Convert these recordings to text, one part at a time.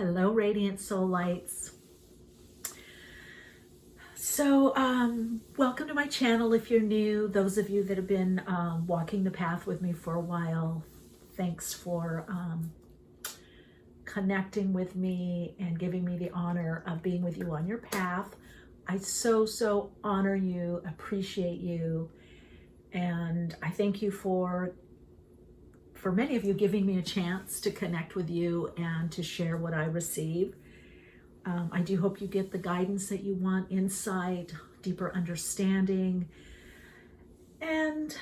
Hello, Radiant Soul Lights. So, welcome to my channel if you're new. Those of you that have been walking the path with me for a while, thanks for connecting with me and giving me the honor of being with you on your path. I so honor you, appreciate you, and I thank you for many of you giving me a chance to connect with you and to share what I receive. I do hope you get the guidance that you want, insight, deeper understanding, and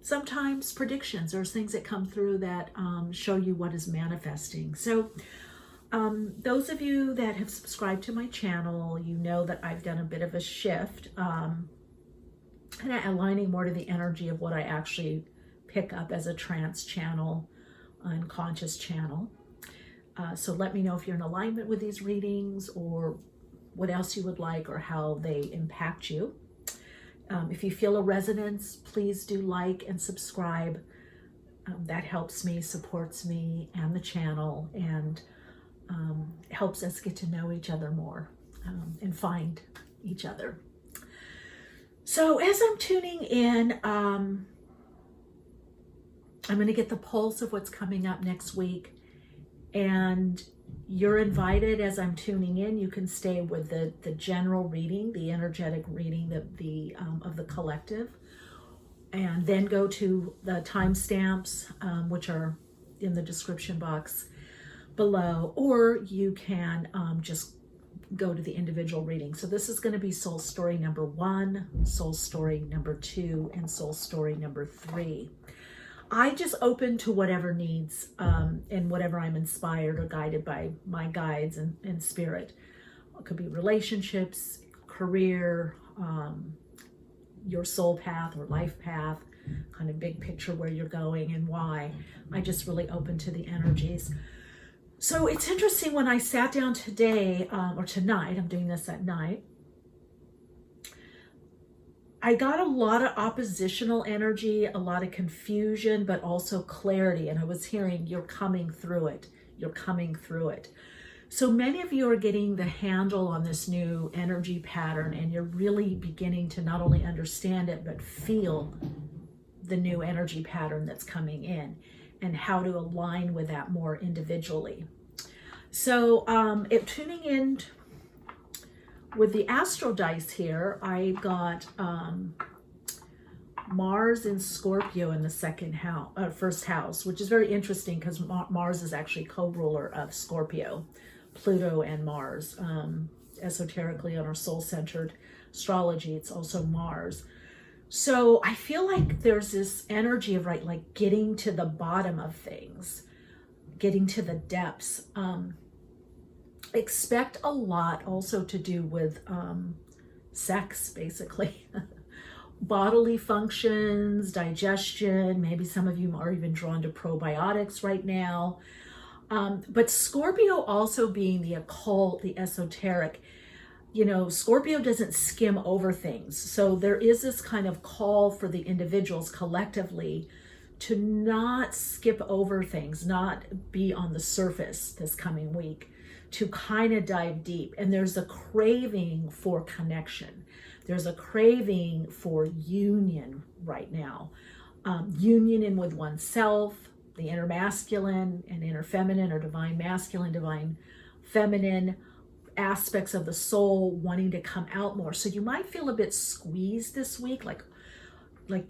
sometimes predictions or things that come through that show you what is manifesting. So those of you that have subscribed to my channel, you know that I've done a bit of a shift and aligning more to the energy of what I actually pick up as a trance channel, unconscious channel. So let me know if you're in alignment with these readings or what else you would like or how they impact you. If you feel a resonance, please do like and subscribe. That helps me, supports me and the channel, and helps us get to know each other more and find each other. So as I'm tuning in, I'm going to get the pulse of what's coming up next week. And you're invited as I'm tuning in. You can stay with the general reading, the energetic reading of the collective, and then go to the timestamps, which are in the description box below, or you can just go to the individual reading. So this is going to be soul story number 1, soul story number 2, and soul story number 3. I just open to whatever needs and whatever I'm inspired or guided by my guides and spirit. It could be relationships, career, your soul path or life path, kind of big picture where you're going and why. I just really open to the energies. So it's interesting, when I sat down today or tonight, I'm doing this at night, I got a lot of oppositional energy, a lot of confusion, but also clarity. And I was hearing, you're coming through it. You're coming through it. So many of you are getting the handle on this new energy pattern, and you're really beginning to not only understand it, but feel the new energy pattern that's coming in and how to align with that more individually. So tuning in with the astro dice here, I got Mars in Scorpio in the first house, which is very interesting because Mars is actually co-ruler of Scorpio, Pluto and Mars. Esoterically, on our soul-centered astrology, it's also Mars. So I feel like there's this energy of like getting to the bottom of things, getting to the depths. Expect a lot also to do with sex, basically. Bodily functions, digestion. Maybe some of you are even drawn to probiotics right now. But Scorpio also being the occult, the esoteric, Scorpio doesn't skim over things. So there is this kind of call for the individuals collectively to not skip over things, not be on the surface this coming week, to kind of dive deep. And there's a craving for connection. There's a craving for union right now. Union in with oneself, the inner masculine and inner feminine, or divine masculine, divine feminine aspects of the soul wanting to come out more. So you might feel a bit squeezed this week, like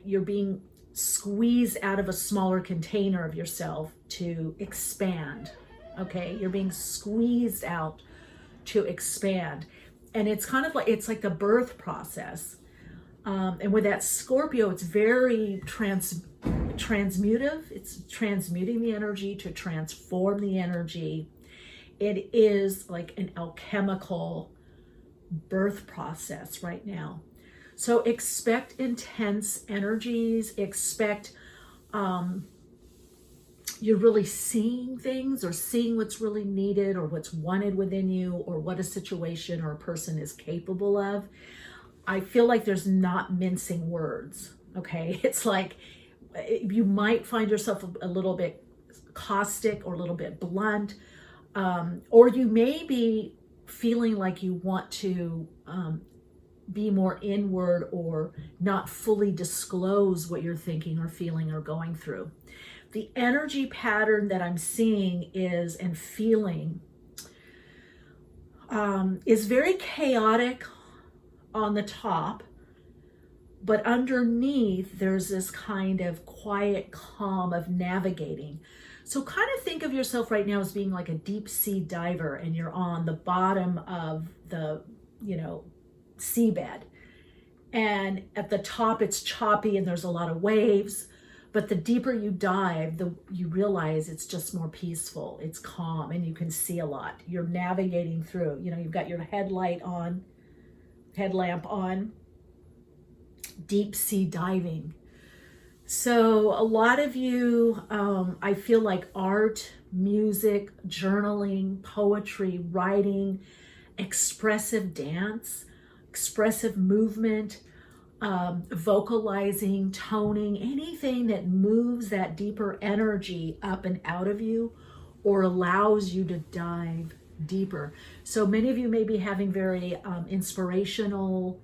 you're being squeezed out of a smaller container of yourself to expand. Okay, you're being squeezed out to expand. And it's kind of like, it's like the birth process. And with that Scorpio, it's very transmutive. It's transmuting the energy to transform the energy. It is like an alchemical birth process right now. So expect intense energies, expect you're really seeing things or seeing what's really needed or what's wanted within you or what a situation or a person is capable of. I feel like there's not mincing words, okay? It's like you might find yourself a little bit caustic or a little bit blunt. Or you may be feeling like you want to be more inward or not fully disclose what you're thinking or feeling or going through. The energy pattern that I'm seeing is and feeling is very chaotic on the top, but underneath there's this kind of quiet calm of navigating. So kind of think of yourself right now as being like a deep sea diver, and you're on the bottom of the, seabed. And at the top it's choppy and there's a lot of waves, but the deeper you dive, you realize it's just more peaceful, it's calm, and you can see a lot. You're navigating through, you've got your headlamp on, deep sea diving. So a lot of you, I feel like art, music, journaling, poetry, writing, expressive dance, expressive movement, vocalizing, toning, anything that moves that deeper energy up and out of you or allows you to dive deeper. So many of you may be having very inspirational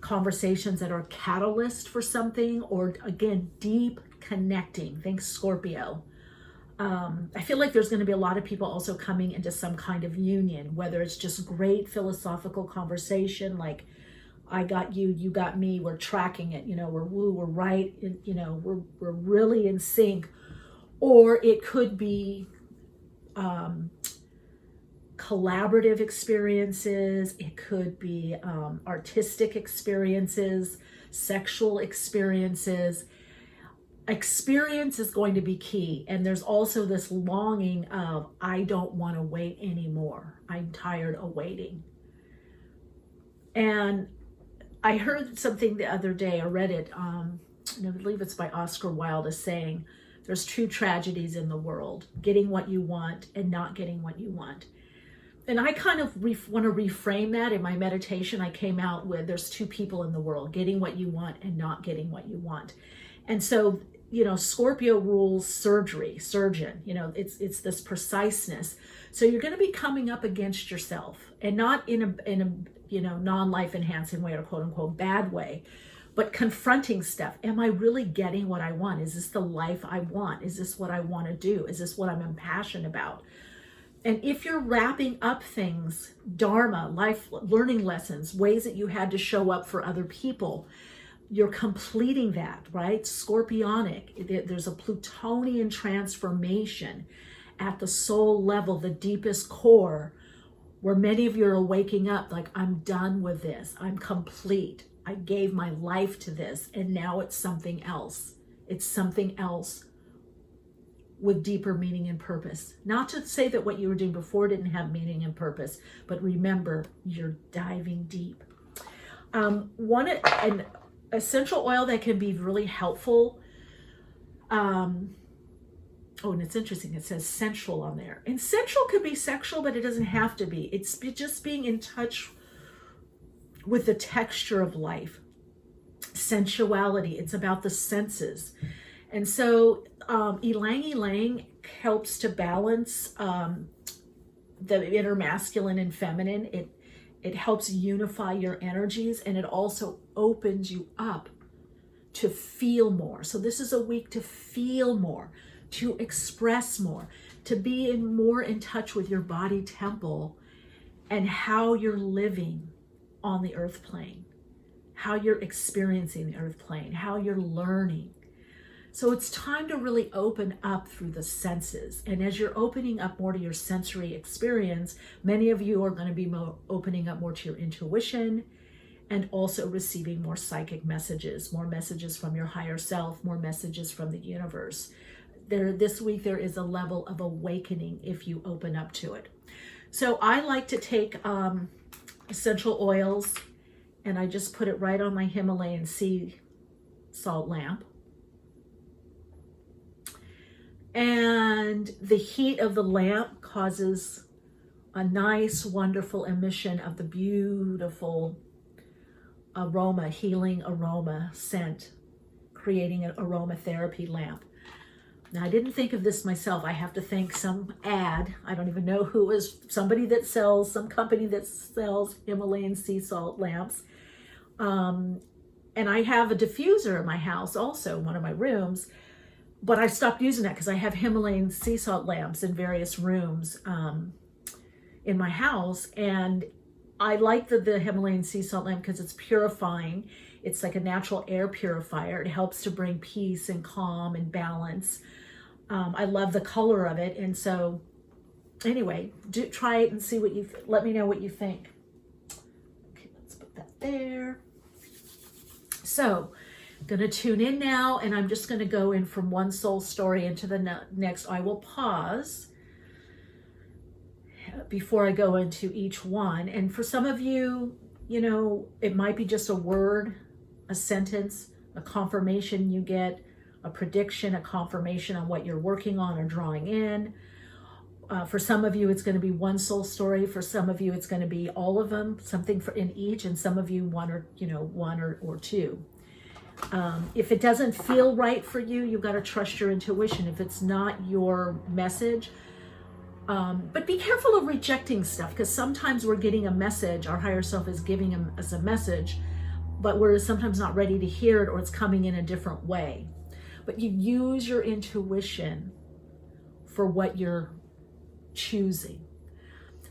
conversations that are catalyst for something, or again, deep connecting. Think Scorpio. I feel like there's going to be a lot of people also coming into some kind of union, whether it's just great philosophical conversation, like I got you, you got me, we're tracking it, we're right, we're really in sync. Or it could be collaborative experiences, it could be artistic experiences, sexual experiences. Experience is going to be key. And there's also this longing of, I don't want to wait anymore. I'm tired of waiting. And I heard something the other day, I read it, and I believe it's by Oscar Wilde, is saying there's two tragedies in the world: getting what you want and not getting what you want. And I kind of want to reframe that. In my meditation, I came out with there's two people in the world: getting what you want and not getting what you want. And so, Scorpio rules surgeon, it's this preciseness. So you're going to be coming up against yourself, and not in a non-life enhancing way or quote unquote bad way, but confronting stuff. Am I really getting what I want? Is this the life I want? Is this what I want to do? Is this what I'm impassioned about? And if you're wrapping up things, dharma, life learning lessons, ways that you had to show up for other people, you're completing that, right? Scorpionic, there's a Plutonian transformation at the soul level, the deepest core, where many of you are waking up like, I'm done with this. I'm complete. I gave my life to this, and now it's something else. It's something else with deeper meaning and purpose. Not to say that what you were doing before didn't have meaning and purpose, but remember, you're diving deep. An essential oil that can be really helpful. And it's interesting, it says sensual on there. And sensual could be sexual, but it doesn't have to be. It's just being in touch with the texture of life. Sensuality, it's about the senses. And so ylang ylang helps to balance the inner masculine and feminine. It helps unify your energies, and it also opens you up to feel more. So this is a week to feel more, to express more, to be more in touch with your body temple and how you're living on the earth plane, how you're experiencing the earth plane, how you're learning. So it's time to really open up through the senses. And as you're opening up more to your sensory experience, many of you are going to be opening up more to your intuition, and also receiving more psychic messages, more messages from your higher self, more messages from the universe. This week there is a level of awakening if you open up to it. So I like to take essential oils, and I just put it right on my Himalayan sea salt lamp. And the heat of the lamp causes a nice, wonderful emission of the beautiful aroma, healing aroma scent, creating an aromatherapy lamp. Now, I didn't think of this myself. I have to thank some ad. I don't even know who is, somebody that sells, some company that sells Himalayan sea salt lamps. And I have a diffuser in my house also, in one of my rooms, but I stopped using that because I have Himalayan sea salt lamps in various rooms in my house. And I like the Himalayan sea salt lamp because it's purifying. It's like a natural air purifier. It helps to bring peace and calm and balance. I love the color of it. And so anyway, try it and see what let me know what you think. Okay, let's put that there. So I'm going to tune in now, and I'm just going to go in from one soul story into the next. I will pause before I go into each one. And for some of you, you know, it might be just a word, a sentence, a confirmation you get, a prediction, a confirmation on what you're working on or drawing in. For some of you, it's going to be one soul story. For some of you, it's going to be all of them, something in each, and some of you one or two. If it doesn't feel right for you, you've got to trust your intuition. If it's not your message, but be careful of rejecting stuff, because sometimes we're getting a message, our higher self is giving us a message, but we're sometimes not ready to hear it, or it's coming in a different way. But you use your intuition for what you're choosing.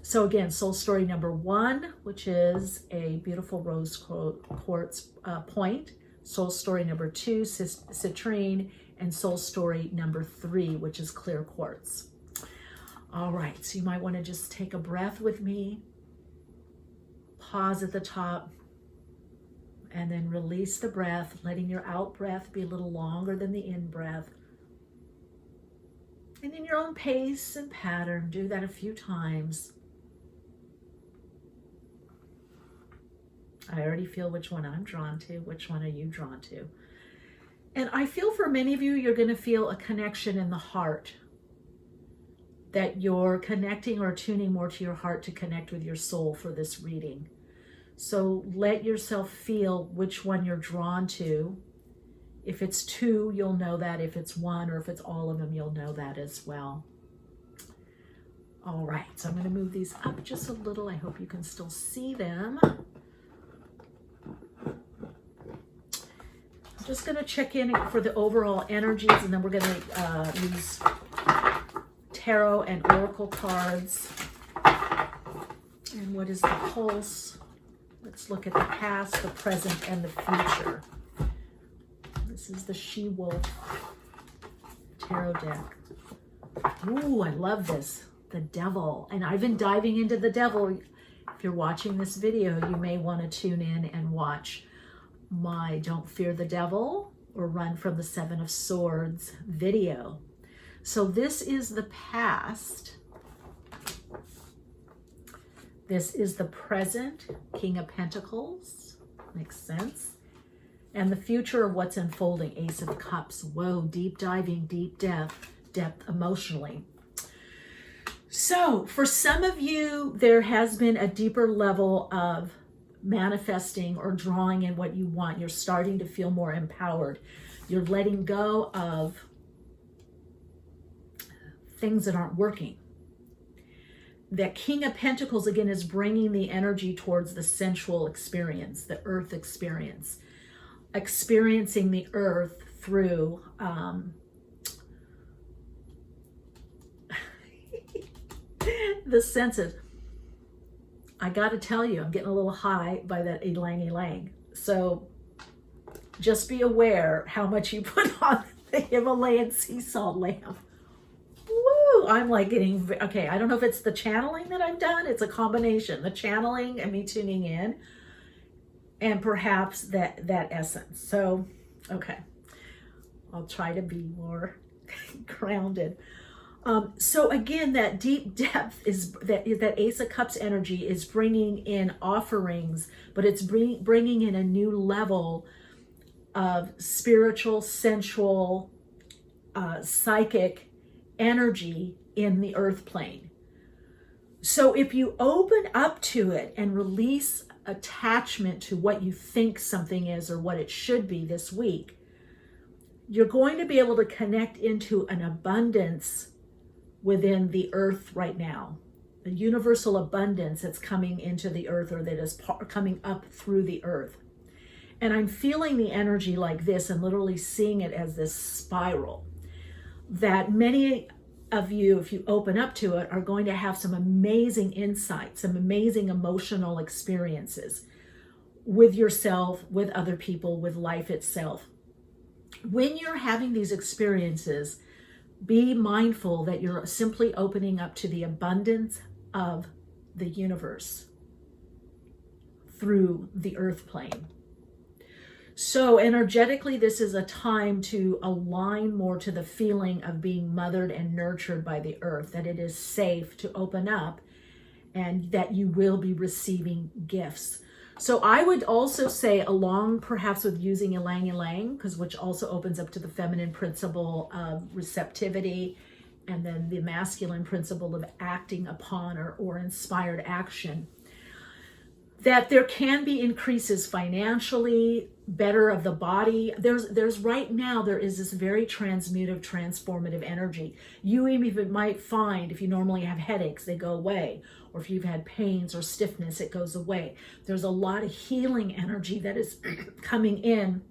So again, soul story number 1, which is a beautiful rose quartz point. Soul story number 2, citrine, and soul story number 3, which is clear quartz. All right, so you might want to just take a breath with me, pause at the top, and then release the breath, letting your out breath be a little longer than the in breath. And in your own pace and pattern, do that a few times. I already feel which one I'm drawn to. Which one are you drawn to? And I feel for many of you, you're going to feel a connection in the heart, that you're connecting or tuning more to your heart to connect with your soul for this reading. So let yourself feel which one you're drawn to. If it's 2, you'll know that. If it's 1, or if it's all of them, you'll know that as well. All right, so I'm going to move these up just a little. I hope you can still see them. I'm just going to check in for the overall energies, and then we're going to use tarot and oracle cards. And what is the pulse? Let's look at the past, the present, and the future. This is the She-Wolf tarot deck. Ooh, I love this. The Devil. And I've been diving into the Devil. If you're watching this video, you may want to tune in and watch my Don't Fear the Devil or Run from the 7 of Swords video. So this is the past. This is the present, King of Pentacles. Makes sense. And the future of what's unfolding, Ace of Cups. Whoa, deep diving, deep depth emotionally. So for some of you, there has been a deeper level of manifesting or drawing in what you want. You're starting to feel more empowered. You're letting go of things that aren't working. That King of Pentacles, again, is bringing the energy towards the sensual experience, the earth experience. Experiencing the earth through the senses. I got to tell you, I'm getting a little high by that ylang ylang. So just be aware how much you put on the Himalayan sea salt lamp. Woo! I'm like getting, okay, I don't know if it's the channeling that I've done. It's a combination, the channeling and me tuning in, and perhaps that essence. So, okay, I'll try to be more grounded. So again, that deep depth is that Ace of Cups energy is bringing in offerings, but it's bringing in a new level of spiritual, sensual, psychic energy in the earth plane. So if you open up to it and release attachment to what you think something is or what it should be this week, you're going to be able to connect into an abundance within the earth right now. The universal abundance that's coming into the earth, or that is coming up through the earth. And I'm feeling the energy like this and literally seeing it as this spiral that many of you, if you open up to it, are going to have some amazing insights, some amazing emotional experiences with yourself, with other people, with life itself. When you're having these experiences, be mindful that you're simply opening up to the abundance of the universe through the earth plane. So energetically, this is a time to align more to the feeling of being mothered and nurtured by the earth, that it is safe to open up and that you will be receiving gifts. So I would also say, along perhaps with using ylang ylang, which also opens up to the feminine principle of receptivity, and then the masculine principle of acting upon or inspired action, that there can be increases financially, better of the body. There's right now, there is this very transmutive, transformative energy. You even might find, if you normally have headaches, they go away. Or if you've had pains or stiffness, it goes away. There's a lot of healing energy that is coming in.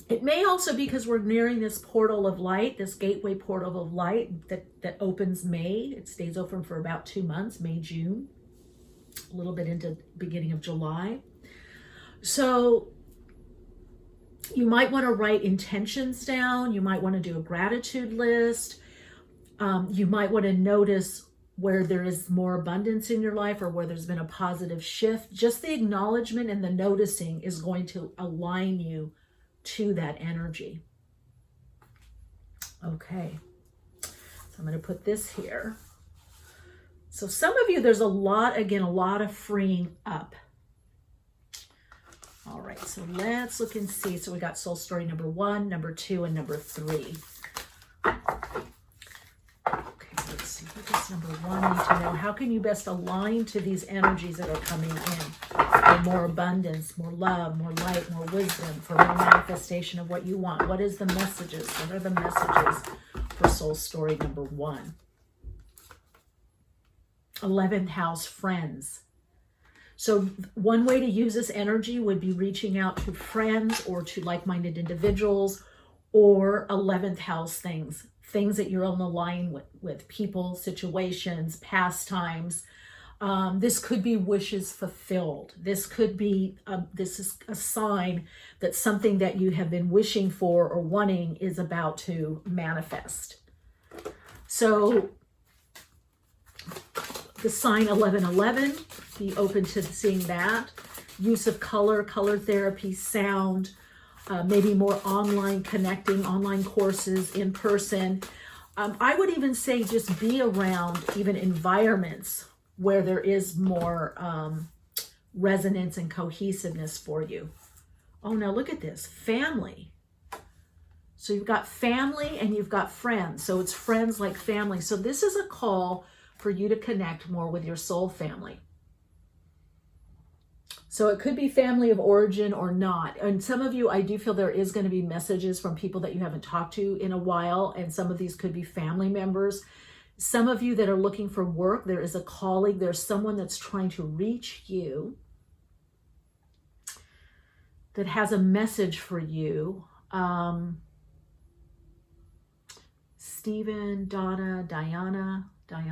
It may also be because we're nearing this portal of light, this gateway portal of light that opens May. It stays open for about 2 months, May, June, a little bit into beginning of July. So you might want to write intentions down. You might want to do a gratitude list. You might want to notice where there is more abundance in your life or where there's been a positive shift. Just the acknowledgement and the noticing is going to align you to that energy. Okay, so I'm going to put this here. So some of you, there's a lot of freeing up. All right, so let's look and see. So we got soul story number 1, number 2, and number 3. Okay, let's see. What does number 1 need to know? How can you best align to these energies that are coming in? For more abundance, more love, more light, more wisdom, for more manifestation of what you want. What is the messages? What are the messages for soul story number 1? 11th house, friends. So one way to use this energy would be reaching out to friends or to like-minded individuals, or 11th house things that you're on the line with people, situations, pastimes. This could be wishes fulfilled. This could be, this is a sign that something that you have been wishing for or wanting is about to manifest. So the sign 1111, be open to seeing that. Use of color therapy, sound, maybe more online connecting, online courses, in person. I would even say just be around even environments where there is more resonance and cohesiveness for you. Oh, now look at this, family. So you've got family and you've got friends. So it's friends like family. So this is a call for you to connect more with your soul family. So it could be family of origin or not. And some of you, I do feel there is going to be messages from people that you haven't talked to in a while. And some of these could be family members. Some of you that are looking for work, there is a colleague, there's someone that's trying to reach you that has a message for you. Stephen, Donna, Diana, a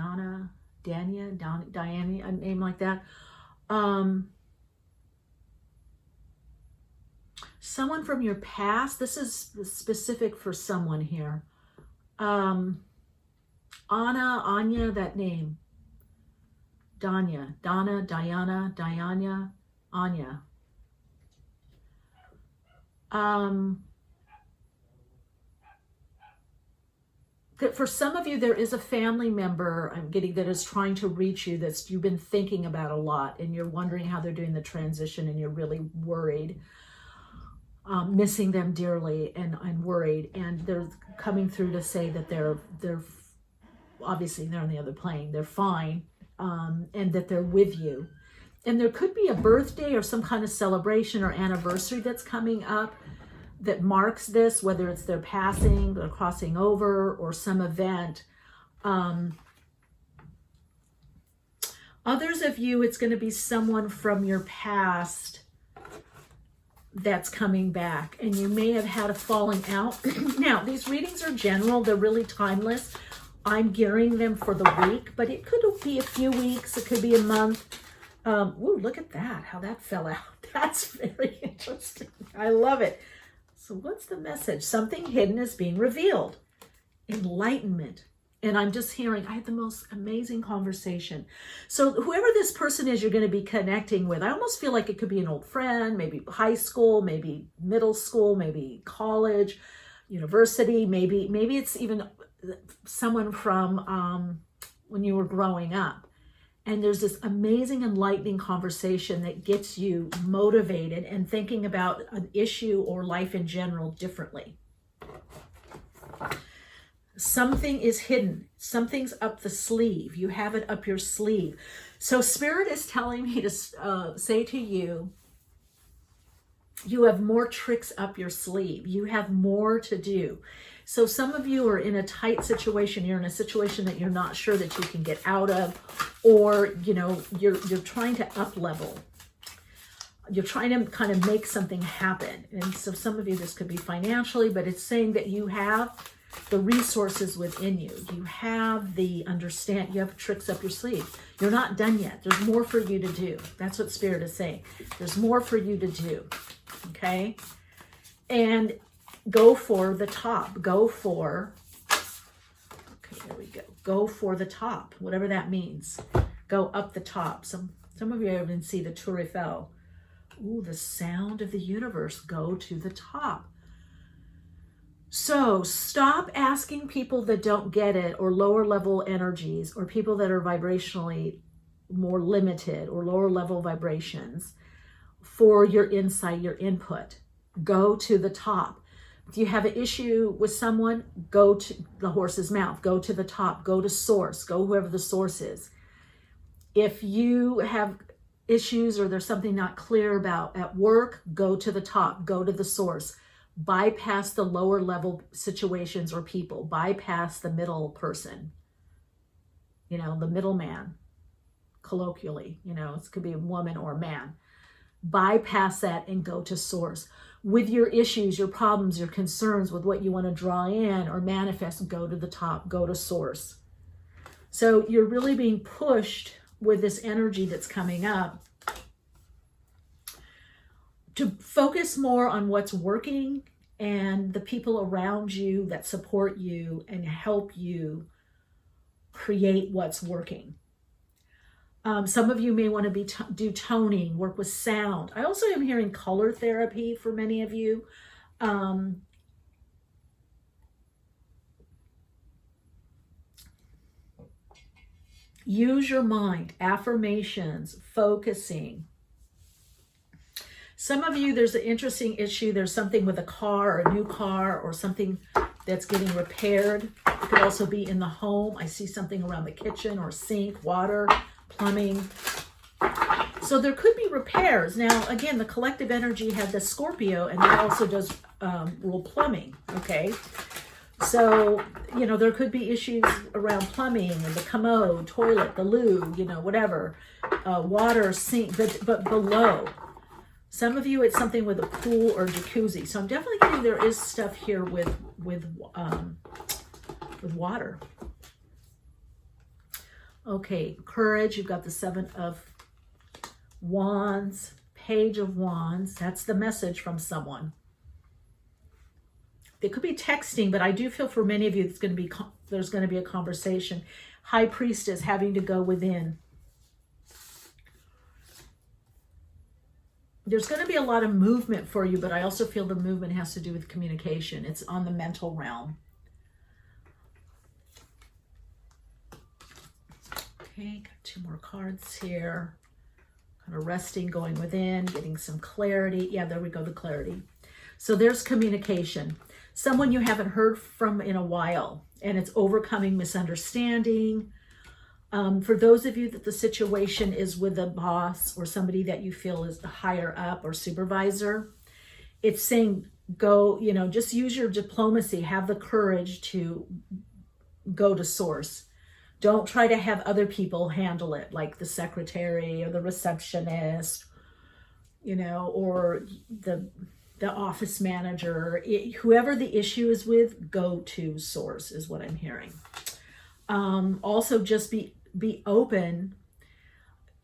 name like that. Someone from your past. This is specific for someone here. Anna, Anya, that name. Donna, Diana, Anya. That for some of you, there is a family member I'm getting that is trying to reach you, that you've been thinking about a lot, and you're wondering how they're doing the transition, and you're really worried, missing them dearly and worried. And they're coming through to say that they're obviously they're on the other plane, they're fine, and that they're with you. And there could be a birthday or some kind of celebration or anniversary that's coming up that marks this, whether it's their passing or crossing over or some event. Others of you, it's going to be someone from your past that's coming back, and you may have had a falling out. Now, these readings are general. They're really timeless. I'm gearing them for the week, but it could be a few weeks. It could be a month. Ooh, look at that, how that fell out. That's very interesting. I love it. So what's the message? Something hidden is being revealed. Enlightenment. And I'm just hearing, I had the most amazing conversation. So whoever this person is you're going to be connecting with, I almost feel like it could be an old friend, maybe high school, maybe middle school, maybe college, university, maybe it's even someone from when you were growing up. And there's this amazing, enlightening conversation that gets you motivated and thinking about an issue or life in general differently. Something is hidden. Something's up the sleeve. You have it up your sleeve. So Spirit is telling me to say to you, you have more tricks up your sleeve. You have more to do. So some of you are in a tight situation. You're in a situation that you're not sure that you can get out of, or you're trying to up level. You're trying to kind of make something happen. And so some of you, this could be financially, but it's saying that you have the resources within you. You have the understand. You have tricks up your sleeve. You're not done yet. There's more for you to do. That's what Spirit is saying. There's more for you to do. Okay? And go for the top. Go for, okay, there we go. Go for the top, whatever that means. Go up the top. Some of you even see the Tour Eiffel. Ooh, the sound of the universe. Go to the top. So stop asking people that don't get it, or lower level energies, or people that are vibrationally more limited or lower level vibrations for your insight, your input. Go to the top. If you have an issue with someone, go to the horse's mouth. Go to the top. Go to source. Go whoever the source is. If you have issues or there's something not clear about at work, go to the top. Go to the source. Bypass the lower level situations or people. Bypass the middle person. The middleman, colloquially. It could be a woman or a man. Bypass that and go to source. With your issues, your problems, your concerns, with what you want to draw in or manifest, go to the top. Go to source. So you're really being pushed with this energy that's coming up to focus more on what's working and the people around you that support you and help you create what's working. Some of you may want to do toning, work with sound. I also am hearing color therapy for many of you. Use your mind, affirmations, focusing. Some of you, there's an interesting issue. There's something with a car, or a new car, or something that's getting repaired. It could also be in the home. I see something around the kitchen or sink, water, plumbing. So there could be repairs. Now, again, the collective energy had the Scorpio, and that also does rule plumbing, okay? So, there could be issues around plumbing and the commode, toilet, the loo, whatever, water, sink, but below. Some of you, it's something with a pool or jacuzzi. So I'm definitely getting there is stuff here with water. Okay, courage. You've got the 7 of Wands, Page of Wands. That's the message from someone. It could be texting, but I do feel for many of you, there's going to be a conversation. High Priestess, having to go within. There's going to be a lot of movement for you, but I also feel the movement has to do with communication. It's on the mental realm. Okay, got 2 more cards here. Kind of resting, going within, getting some clarity. Yeah, there we go, the clarity. So there's communication. Someone you haven't heard from in a while, and it's overcoming misunderstanding. For those of you that the situation is with a boss or somebody that you feel is higher up or supervisor, it's saying go, just use your diplomacy, have the courage to go to source. Don't try to have other people handle it, like the secretary or the receptionist, or the office manager. Whoever the issue is with, go to source is what I'm hearing. Also, just be open.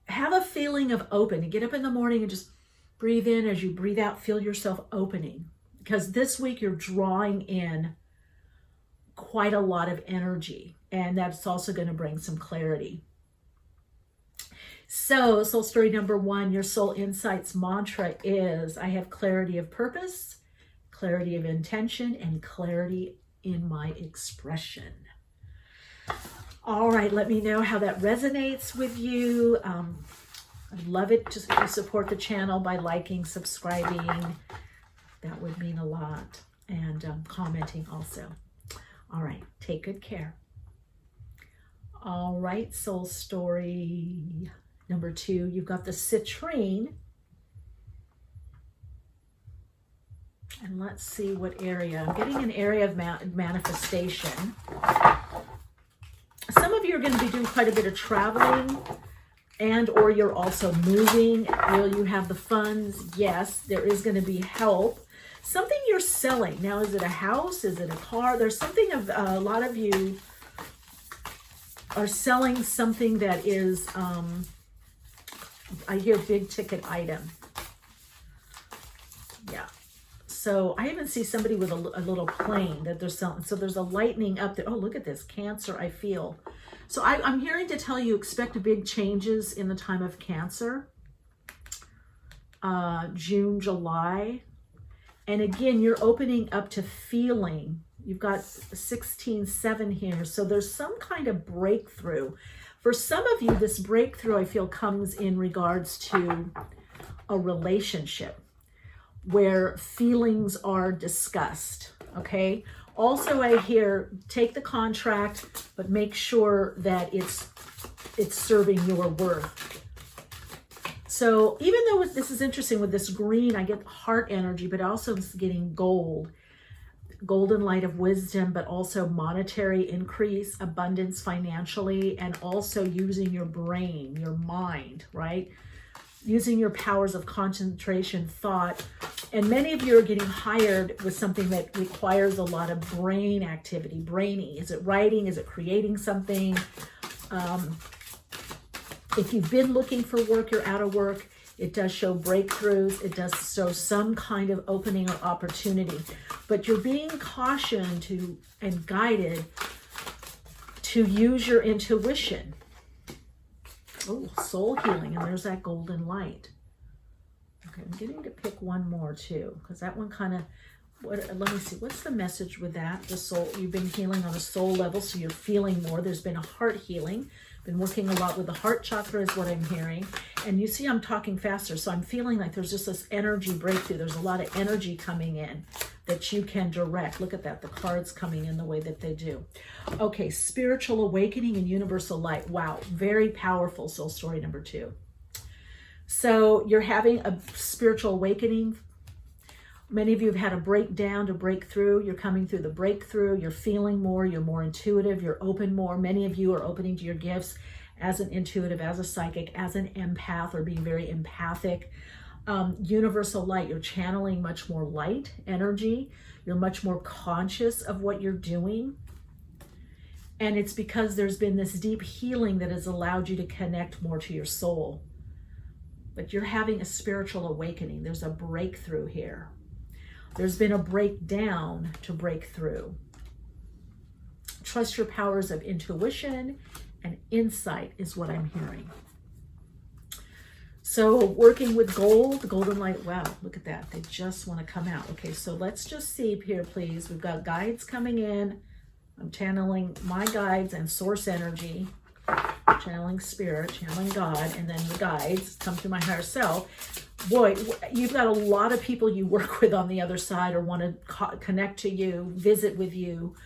Have a feeling of open. You get up in the morning and just breathe in. As you breathe out, feel yourself opening. Because this week you're drawing in quite a lot of energy. And that's also going to bring some clarity. So, soul story number 1, your soul insights mantra is, I have clarity of purpose, clarity of intention, and clarity in my expression. All right, let me know how that resonates with you. I'd love it just if you support the channel by liking, subscribing. That would mean a lot. And commenting also. All right, take good care. All right, soul story number 2, you've got the citrine. And let's see what area. I'm getting an area of manifestation. Some of you are going to be doing quite a bit of traveling, and or you're also moving. Will you have the funds? Yes, there is going to be help. Something you're selling. Now, is it a house? Is it a car? There's something of a lot of you are selling something that is, I hear big ticket item. Yeah. So I even see somebody with a little plane that they're selling. So there's a lightning up there. Oh, look at this. Cancer, I feel. So I'm hearing to tell you, expect big changes in the time of Cancer. June, July. And again, you're opening up to feeling. You've got 16-7 here. So there's some kind of breakthrough. For some of you, this breakthrough, I feel, comes in regards to a relationship where feelings are discussed, okay? Also, I hear, take the contract, but make sure that it's serving your worth. So even though this is interesting with this green, I get heart energy, but also it's getting gold. Golden light of wisdom, but also monetary increase, abundance financially, and also using your brain, your mind, right? Using your powers of concentration, thought. And many of you are getting hired with something that requires a lot of brain activity. Brainy. Is it writing? Is it creating something? If you've been looking for work, you're out of work. It does show breakthroughs. It does show some kind of opening or opportunity. But you're being cautioned and guided to use your intuition. Oh, soul healing. And there's that golden light. Okay, I'm getting to pick one more too, because that one kind of, let me see, what's the message with that? The soul, you've been healing on a soul level, so you're feeling more. There's been a heart healing. Been working a lot with the heart chakra is what I'm hearing. And you see I'm talking faster, so I'm feeling like there's just this energy breakthrough. There's a lot of energy coming in that you can direct. Look at that, the cards coming in the way that they do. Okay, spiritual awakening and universal light. Wow, very powerful soul story number 2. So you're having a spiritual awakening. Many of you have had a breakdown to break through. You're coming through the breakthrough. You're feeling more. You're more intuitive. You're open more. Many of you are opening to your gifts as an intuitive, as a psychic, as an empath, or being very empathic. Universal light. You're channeling much more light energy. You're much more conscious of what you're doing. And it's because there's been this deep healing that has allowed you to connect more to your soul. But you're having a spiritual awakening. There's a breakthrough here. There's been a breakdown to break through. Trust your powers of intuition and insight is what I'm hearing. So working with gold, golden light, wow, look at that. They just want to come out. Okay, so let's just see here, please. We've got guides coming in. I'm channeling my guides and source energy, channeling spirit, channeling God, and then the guides come through my higher self. Boy, you've got a lot of people you work with on the other side or want to connect to you, visit with you,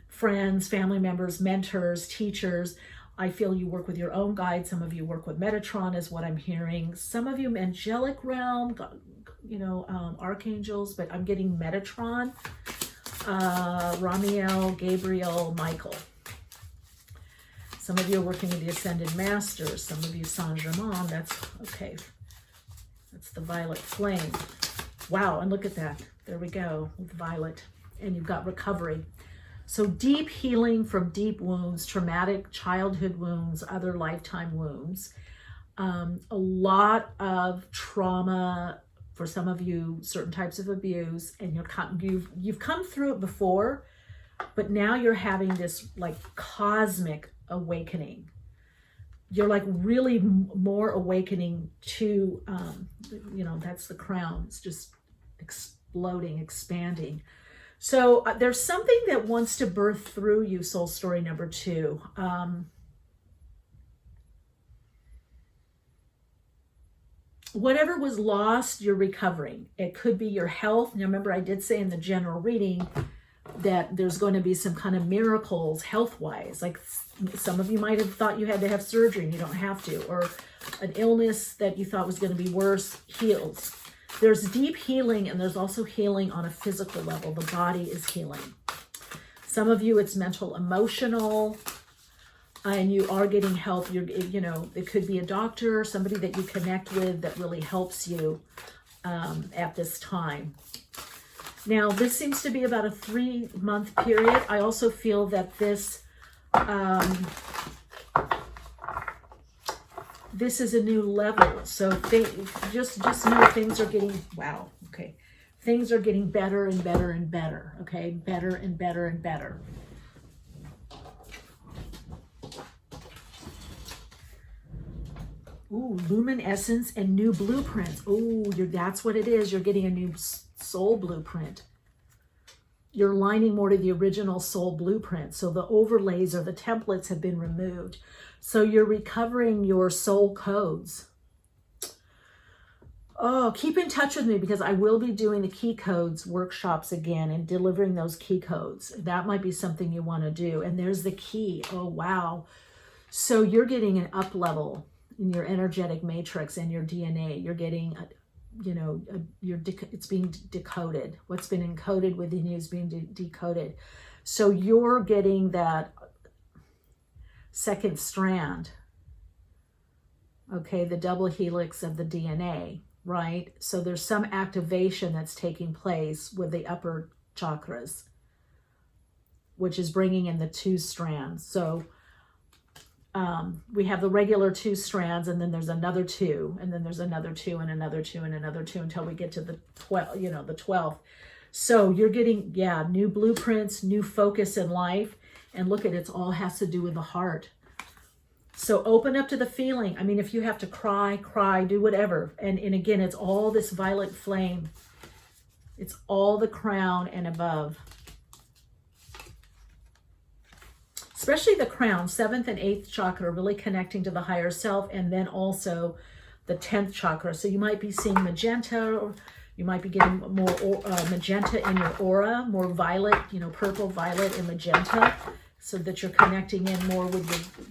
friends, family members, mentors, teachers. I feel you work with your own guides. Some of you work with Metatron is what I'm hearing. Some of you angelic realm, you know, archangels, but I'm getting Metatron, Ramiel, Gabriel, Michael. Some of you are working with the Ascended Masters. Some of you Saint Germain. That's okay. That's the violet flame. Wow, and look at that. There we go with violet. And you've got recovery. So deep healing from deep wounds, traumatic childhood wounds, other lifetime wounds. A lot of trauma, for some of you, certain types of abuse, and you've come through it before, but now you're having this like cosmic awakening. You're like really more awakening to, you know, that's the crown. It's just exploding, expanding. So there's something that wants to birth through you, soul story number 2. Whatever was lost, you're recovering. It could be your health. Now remember, I did say in the general reading that there's going to be some kind of miracles health-wise. Like some of you might have thought you had to have surgery and you don't have to, or an illness that you thought was going to be worse heals. There's deep healing, and there's also healing on a physical level. The body is healing. Some of you, it's mental, emotional, and you are getting help. You know, it could be a doctor, somebody that you connect with that really helps you at this time. Now, this seems to be about a 3-month period. I also feel that this this is a new level. So just know things are getting, wow, okay. Things are getting better and better and better, okay? Better and better and better. Ooh, luminescence and new blueprints. Ooh, that's what it is. You're getting a new soul blueprint. You're lining more to the original soul blueprint. So the overlays or the templates have been removed. So you're recovering your soul codes. Oh, keep in touch with me because I will be doing the key codes workshops again and delivering those key codes. That might be something you want to do. And there's the key. Oh, wow. So you're getting an up level in your energetic matrix and your DNA. You're getting, you know, it's being decoded. What's been encoded within you is being decoded. So you're getting that second strand, okay, the double helix of the DNA, right? So there's some activation that's taking place with the upper chakras, which is bringing in the 2 strands. So we have the regular 2 strands, and then there's another 2, and then there's another 2, and another 2, and another 2 until we get to the 12, you know, the 12th. So you're getting, yeah, new blueprints, new focus in life. And look at it, all has to do with the heart. So open up to the feeling. I mean, if you have to cry, do whatever. And again, it's all this violet flame. It's all the crown and above. Especially the crown, 7th and 8th chakra, really connecting to the higher self. And then also the 10th chakra. So you might be seeing magenta, or you might be getting more magenta in your aura, more violet, you know, purple, violet, and magenta, so that you're connecting in more with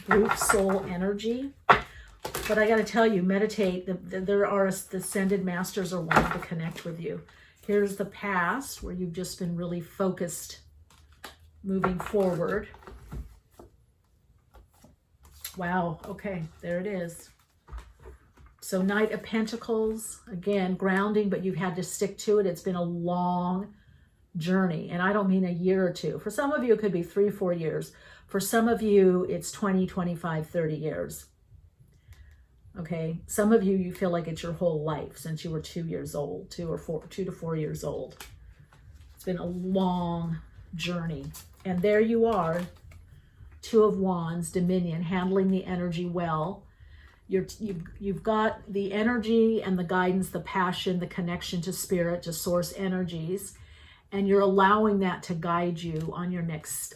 your group soul energy. But I got to tell you, meditate. There are the ascended masters are wanting to connect with you. Here's the past where you've just been really focused, moving forward. Wow. Okay, there it is. So Knight of Pentacles, again, grounding, but you've had to stick to it. It's been a long journey. And I don't mean a year or 2. For some of you, it could be 3 or 4 years. For some of you, it's 20, 25, 30 years. Okay. Some of you, you feel like it's your whole life since you were 2 years old, 2 to 4 years old. It's been a long journey. And there you are, 2 of Wands, Dominion, handling the energy well. You've got the energy and the guidance, the passion, the connection to spirit, to source energies. And you're allowing that to guide you on your next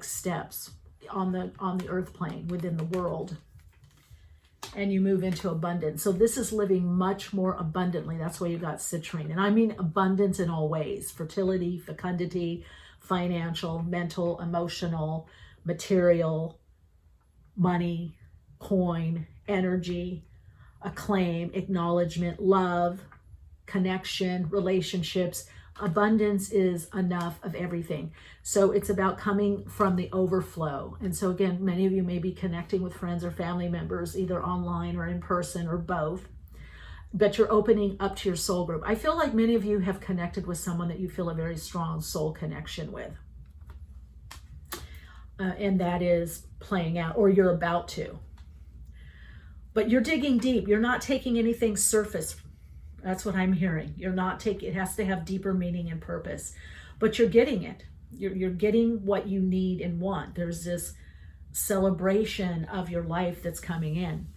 steps on the earth plane within the world. And you move into abundance. So this is living much more abundantly. That's why you got citrine. And I mean abundance in all ways: fertility, fecundity, financial, mental, emotional, material. money, coin, energy, acclaim, acknowledgement, love, connection, relationships. Abundance is enough of everything. So it's about coming from the overflow. And so again, many of you may be connecting with friends or family members, either online or in person or both, but you're opening up to your soul group. I feel like many of you have connected with someone that you feel a very strong soul connection with. And that is playing out, or you're about to. But you're digging deep. You're not taking anything surface. That's what I'm hearing. You're not taking, it has to have deeper meaning and purpose, but you're getting it. You're getting what you need and want. There's this celebration of your life that's coming in.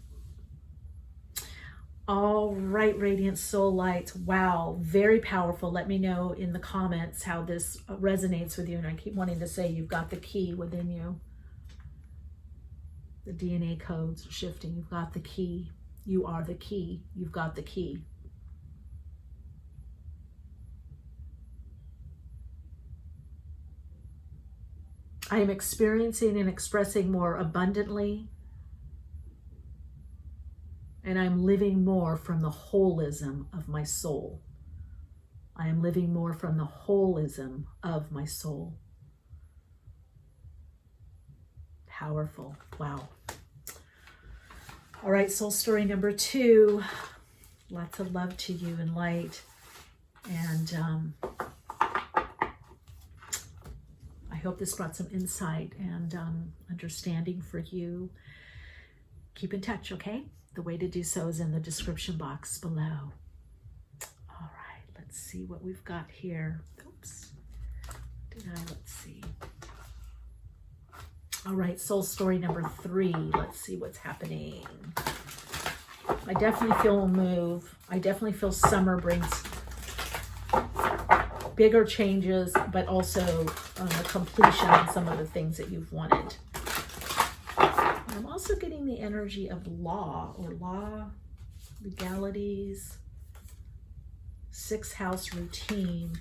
All right, Radiant Soul Lights. Wow, very powerful. Let me know in the comments how this resonates with you. And I keep wanting to say you've got the key within you. The DNA codes are shifting. You've got the key. You are the key. You've got the key. I am experiencing and expressing more abundantly, and I'm living more from the holism of my soul. I am living more from the holism of my soul. Powerful. Wow. All right, soul story number 2. Lots of love to you and light. And I hope this brought some insight and understanding for you. Keep in touch, okay? The way to do so is in the description box below. All right, let's see what we've got here. Oops. Let's see. All right, soul story number 3. Let's see what's happening. I definitely feel a move. I definitely feel summer brings bigger changes, but also a completion on some of the things that you've wanted. I'm also getting the energy of law, legalities, 6th house routine.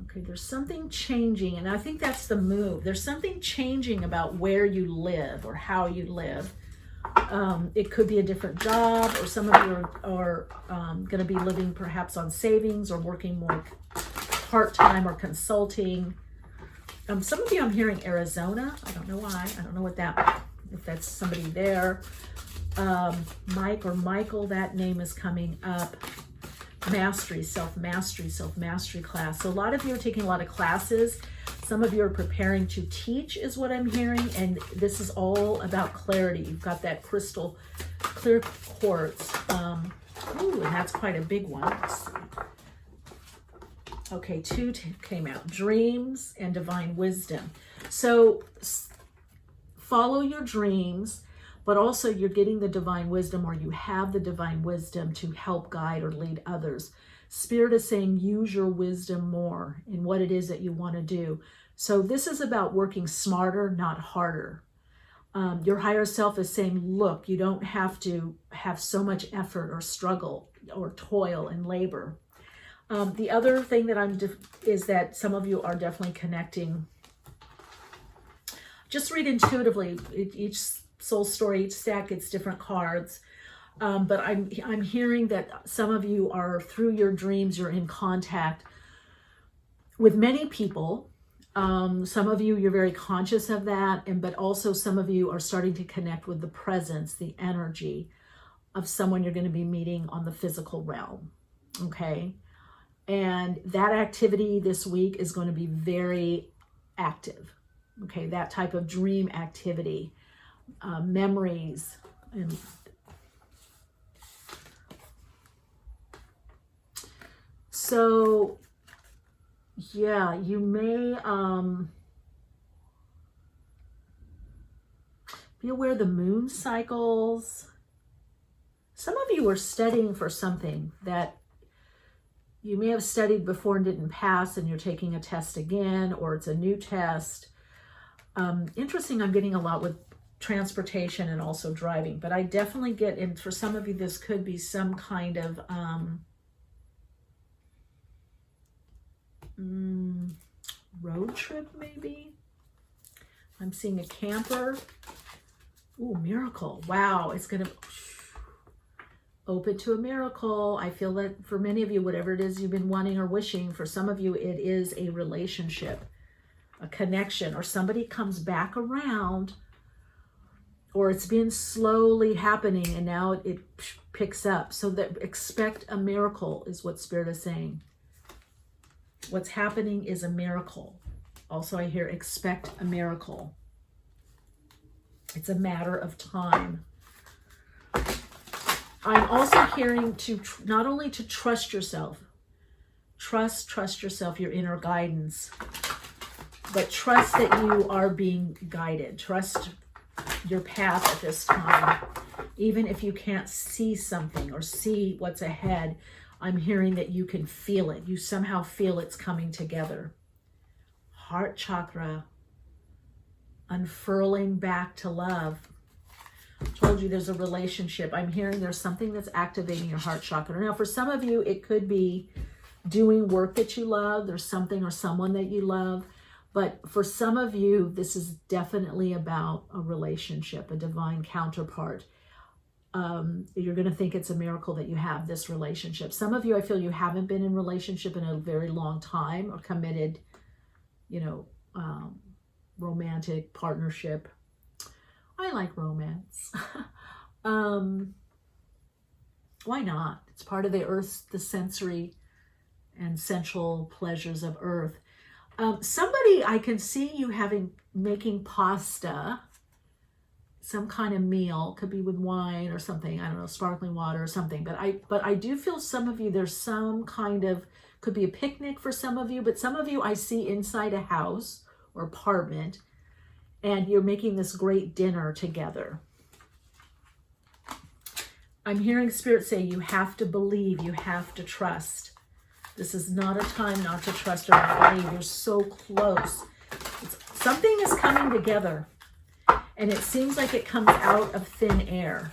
Okay, there's something changing, and I think that's the move. There's something changing about where you live or how you live. It could be a different job, or some of you are going to be living perhaps on savings or working more part-time or consulting. Some of you, I'm hearing Arizona. I don't know why. I don't know what that, if that's somebody there. Mike or Michael, that name is coming up. Mastery, self-mastery class. So a lot of you are taking a lot of classes. Some of you are preparing to teach is what I'm hearing. And this is all about clarity. You've got that crystal clear quartz. Ooh, and that's quite a big one. Let's see. Okay, 2 came out. Dreams and divine wisdom. So follow your dreams, but also you're getting the divine wisdom, or you have the divine wisdom to help guide or lead others. Spirit is saying use your wisdom more in what it is that you want to do. So this is about working smarter, not harder. Your higher self is saying, look, you don't have to have so much effort or struggle or toil and labor. The other thing that is that some of you are definitely connecting. Just read intuitively. Each soul story, each stack gets different cards. But I'm hearing that some of you are, through your dreams, you're in contact with many people. Some of you, you're very conscious of that. But also some of you are starting to connect with the presence, the energy of someone you're going to be meeting on the physical realm. Okay. And that activity this week is going to be very active. Okay. That type of dream activity, memories, and so, yeah, you may be aware of the moon cycles. Some of you are studying for something that you may have studied before and didn't pass, and you're taking a test again, or it's a new test. Interesting, I'm getting a lot with transportation and also driving, but I definitely get in, for some of you, this could be some kind of road trip maybe. I'm seeing a camper. Ooh, miracle. Wow, it's going to open to a miracle. I feel that for many of you, whatever it is you've been wanting or wishing, for some of you, it is a relationship, a connection, or somebody comes back around, or it's been slowly happening and now it picks up. So that expect a miracle is what Spirit is saying. What's happening is a miracle. Also, I hear expect a miracle. It's a matter of time. I'm also hearing to not only to trust yourself, trust yourself, your inner guidance, but trust that you are being guided. Trust your path at this time. Even if you can't see something or see what's ahead, I'm hearing that you can feel it. You somehow feel it's coming together. Heart chakra, unfurling back to love. I told you there's a relationship. I'm hearing there's something that's activating your heart chakra. Now, for some of you, it could be doing work that you love. There's something or someone that you love. But for some of you, this is definitely about a relationship, a divine counterpart. You're going to think it's a miracle that you have this relationship. Some of you, I feel you haven't been in a relationship in a very long time, or committed, romantic partnership. I like romance. Why not? It's part of the earth, the sensory and sensual pleasures of earth. Somebody, I can see you making pasta, some kind of meal, could be with wine or something, I don't know, sparkling water or something. But I do feel some of you, there's some kind of, could be a picnic for some of you, but some of you I see inside a house or apartment, and you're making this great dinner together. I'm hearing Spirit say you have to believe, you have to trust. This is not a time not to trust or not believe. You're so close. Something is coming together, and it seems like it comes out of thin air,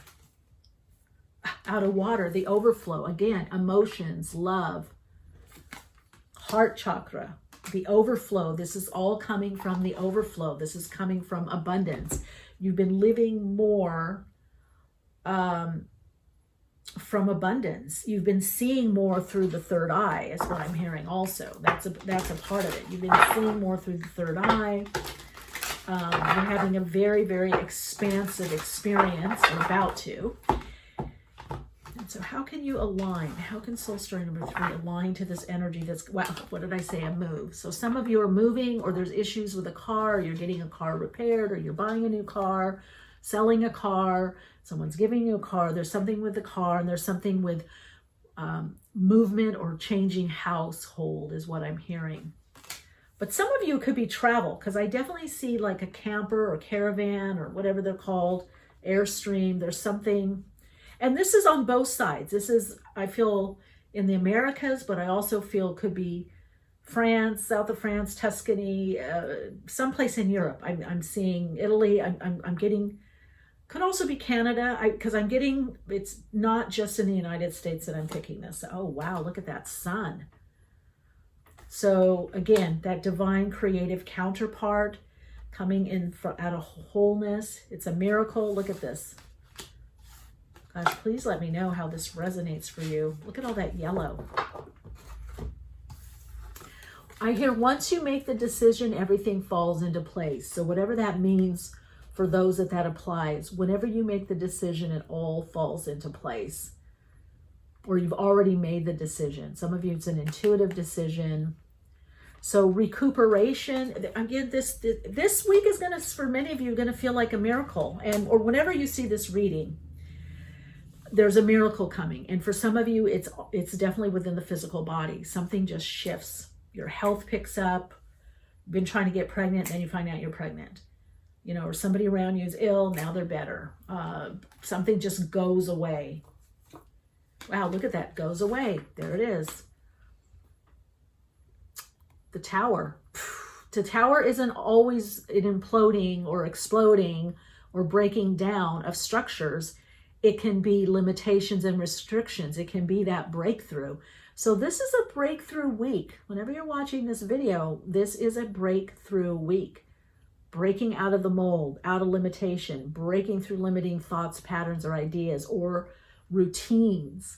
out of water, the overflow. Again, emotions, love, heart chakra, the overflow. This is all coming from the overflow. This is coming from abundance. You've been living more from abundance. You've been seeing more through the third eye, is what I'm hearing also. That's a part of it. You've been seeing more through the third eye. You're having a very, very expansive experience, or about to. And so how can you align? How can soul story number 3 align to this energy that's, wow, what did I say? A move. So some of you are moving, or there's issues with a car, or you're getting a car repaired, or you're buying a new car, selling a car, someone's giving you a car, there's something with the car, and there's something with movement or changing household is what I'm hearing. But some of you could be travel, because I definitely see like a camper or caravan or whatever they're called, Airstream. There's something, and this is on both sides. This is, I feel, in the Americas, but I also feel could be France, south of France, Tuscany, someplace in Europe. I'm seeing Italy. I'm getting, could also be Canada, because I'm getting, it's not just in the United States that I'm picking this. Oh, wow, look at that sun. So again, that divine creative counterpart coming in out of wholeness. It's a miracle. Look at this. Gosh, please let me know how this resonates for you. Look at all that yellow. I hear once you make the decision, everything falls into place. So whatever that means for those that applies, whenever you make the decision, it all falls into place. Or you've already made the decision. Some of you, it's an intuitive decision. So recuperation, again, this week is going to, for many of you, going to feel like a miracle. Or whenever you see this reading, there's a miracle coming. And for some of you, it's definitely within the physical body. Something just shifts. Your health picks up. You've been trying to get pregnant, then you find out you're pregnant. Or somebody around you is ill, now they're better. Something just goes away. Wow, look at that, goes away. There it is. The tower. The tower isn't always an imploding or exploding or breaking down of structures. It can be limitations and restrictions. It can be that breakthrough. So this is a breakthrough week. Whenever you're watching this video, this is a breakthrough week. breaking out of the mold, out of limitation, breaking through limiting thoughts, patterns, or ideas, or routines.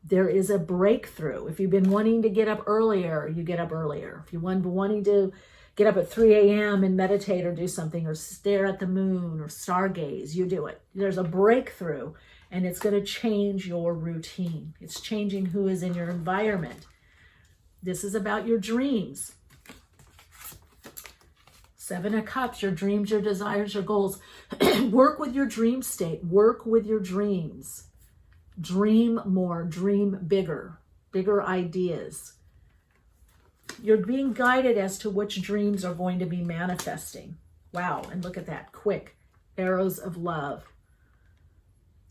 There is a breakthrough. If you've been wanting to get up earlier, you get up earlier. If you've been wanting to get up at 3 a.m. and meditate or do something, or stare at the moon or stargaze, you do it. There's a breakthrough, and it's going to change your routine. It's changing who is in your environment. This is about your dreams. 7 of Cups, your dreams, your desires, your goals. Work with your dream state. Work with your dreams. Dream more. Dream bigger. Bigger ideas. You're being guided as to which dreams are going to be manifesting. Wow, and look at that. Quick. Arrows of love.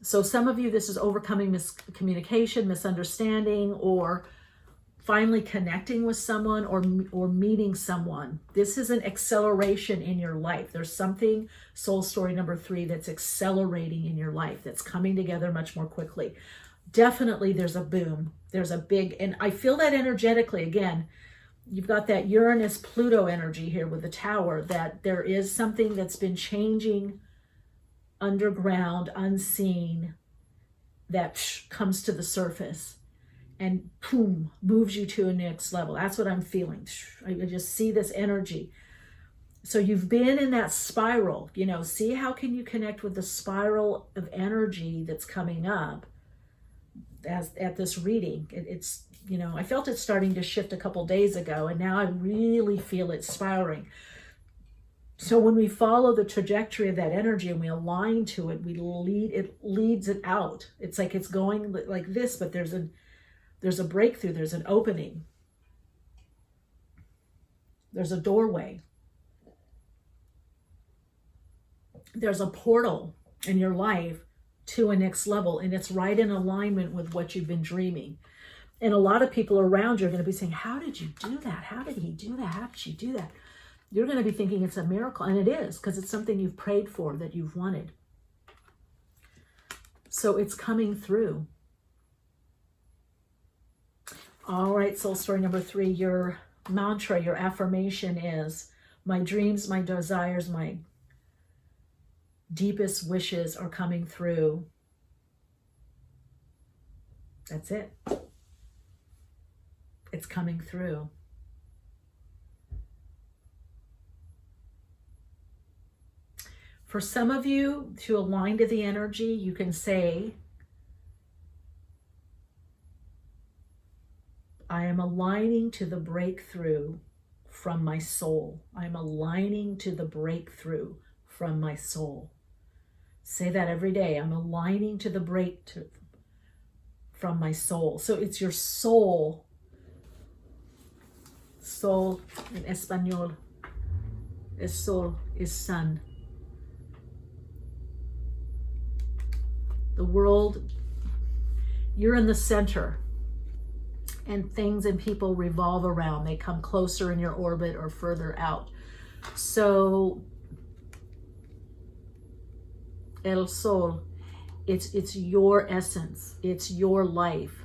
So some of you, this is overcoming miscommunication, misunderstanding, or finally connecting with someone, or meeting someone. This is an acceleration in your life. There's something, soul story number 3, that's accelerating in your life, that's coming together much more quickly. Definitely there's a boom. There's a big, and I feel that energetically. Again, you've got that Uranus-Pluto energy here with the Tower, that there is something that's been changing underground, unseen, that comes to the surface. And boom, moves you to a next level. That's what I'm feeling. I just see this energy. So you've been in that spiral, you know, see how can you connect with the spiral of energy that's coming up at this reading. It's, you know, I felt it starting to shift a couple days ago, and now I really feel it spiraling. So when we follow the trajectory of that energy and we align to it, it leads it out. It's like it's going like this, but there's a breakthrough, there's an opening, there's a doorway, there's a portal in your life to a next level, and it's right in alignment with what you've been dreaming. And a lot of people around you are going to be saying, how did you do that? How did he do that? How did she do that? You're going to be thinking it's a miracle, and it is, because it's something you've prayed for, that you've wanted. So it's coming through. All right, soul story number 3, your mantra, your affirmation is, my dreams, my desires, my deepest wishes are coming through. That's it. It's coming through. For some of you, to align to the energy, you can say, I am aligning to the breakthrough from my soul. I'm aligning to the breakthrough from my soul. Say that every day. I'm aligning to the breakthrough from my soul. So it's your soul. Soul in Espanol is sol, is sun. The world, you're in the center, and things and people revolve around. They come closer in your orbit or further out. So El Sol, it's your essence. It's your life.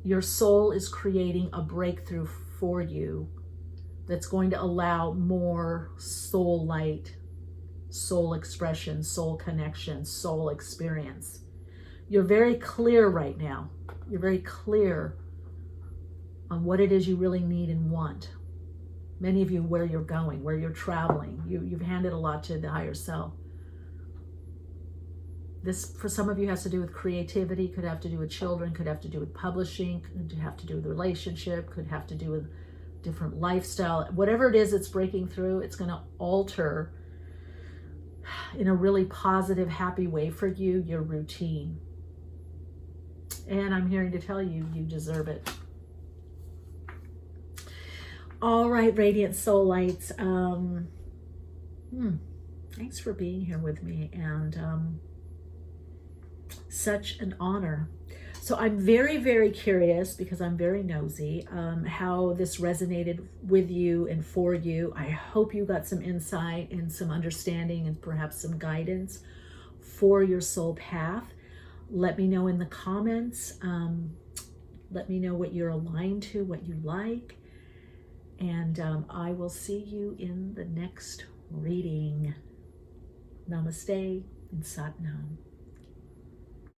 Your soul is creating a breakthrough for you that's going to allow more soul light, soul expression, soul connection, soul experience. You're very clear right now. You're very clear on what it is you really need and want. Many of you, where you're going, where you're traveling. You've handed a lot to the higher self. This, for some of you, has to do with creativity, could have to do with children, could have to do with publishing, could have to do with relationship, could have to do with different lifestyle. Whatever it is that's breaking through, it's going to alter in a really positive, happy way for you, your routine. And I'm here to tell you, you deserve it. All right, Radiant Soul Lights. Thanks for being here with me, and such an honor. So I'm very, very curious, because I'm very nosy, how this resonated with you and for you. I hope you got some insight and some understanding and perhaps some guidance for your soul path. Let me know in the comments. Let me know what you're aligned to, what you like. And I will see you in the next reading. Namaste and Sat Nam.